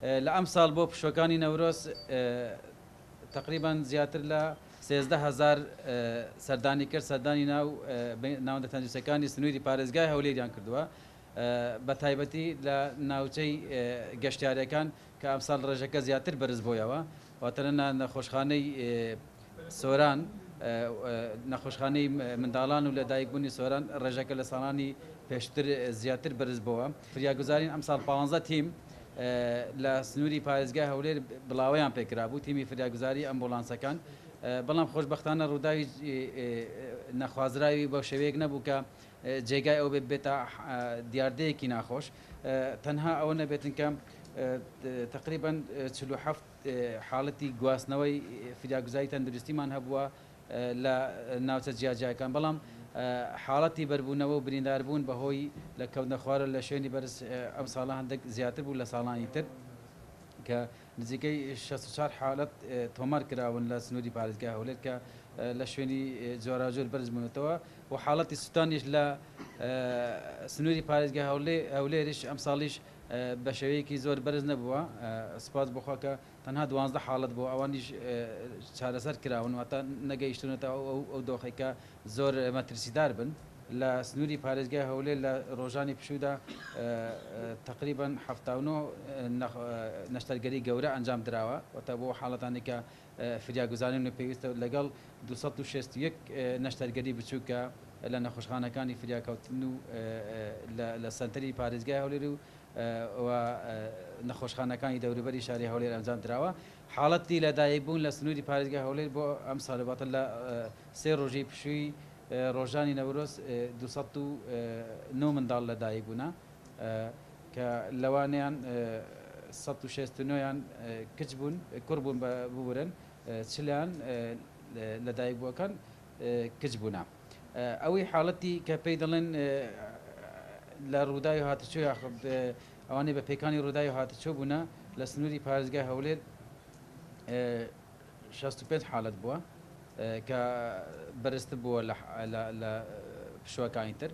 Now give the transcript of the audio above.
لأم سال بو پشوکانی نوروز تقریبا زیاتر لە 13,000 سەردانی کرد سەردانی ناوەندە تەندروستەکانی سنووری پارێزگای هەولێریان کردووە بە تایبەتی لە ناوچەی گەشتیارەکان کە ئەمساڵ ڕێژەکە زیاتر بەرز بۆیەوە واتەنە نەخۆشخانەی سۆران نەخۆشخانەی منداڵان و لەدایکبوونی سۆران ڕێژەکە لە ساڵانی پێشتر زیاتر بەرز بووە فریاگوزارین ئەمساڵ 15 تیم لە سنووری پارێزگای هەولێر بڵاوەیان پێکرا بوو تیمی فریاگوزاری ئەمبۆلانسەکان بەڵام خۆشبەختانە ڕووداوی نەخوازراوی بە شێوەیەک نەبوو کە جێگای ئەو بێتە دیاردەیەکی ناخۆش تەنها ئەوە نەبێتن کە تقریبا 47 حاڵەتی گواستنەوەی فریاگوزاری تەندروستیمان هەبووە لە ناوچە جیاجیەکان بەڵام حاڵەتی بەربوونەوە و برینداربوون بەهۆی لە کەوتنە خوارە لە شوێنی بەرز ئەم ساڵە هەندێک زیاتر بوو لە ساڵانی تر کە نزیکەی 64 حالەت تۆمار کراون لە سنووری پارێزگای هەولێر کە لە شوێنی جۆراجۆر بەرز بوونەتەوە و حاڵەتی سوتانیش لە سنووری پارێزگای هەولێریش ئەم ساڵیش بە شێوەیەکی زۆر بەرز نەبووە سپاس بخوا کە تەنها 12 حاڵەت بۆ ئەوانیش چارەسەر کراون واتە نەگەیشتونەتەوە ئەو دۆخێکە زۆر مەترسیدار بن لە سنووری پارێزگای هەولێر لە ڕۆژانی پشوودا تقریبا 79 نەشتەرگەری گەورە ئەنجام درراوە واتە بۆ حاڵەتانی کە فریاگوزارین و پێویستە لەگەڵ 261 نەشتەرگەری بچووکە لە نەخۆشخانەکانی فریاکەوتن و لە سەنتەری پارێزگای هەولێر و نەخۆشخانەکانی دەوروبەری شاری هەولێر ئەنجام درراوە حاڵەتی لەدایکبوون لە سنووری پارێزگای هەولێر بۆ ئەم ساڵە باتە لە سێ ڕۆژی پشووی ڕۆژانی نەورۆز 209 منداڵ لەدایک بوونە کە لەوانیان 169یان کچ بوون کوڕ بوون ببورن چلیان لەدایک بووەکان کچ بوونە ئەوەی حاڵەتی کە پێی دەڵێن لە ڕووداوی هاتوچۆ ئەوانەی بە پێکانی ڕووداوی هاتوچۆ بوونە لە سنووری پارێزگای هەولێر 65 حاڵەت بووە کە بەرزتر بووە لە پشوەکانی تر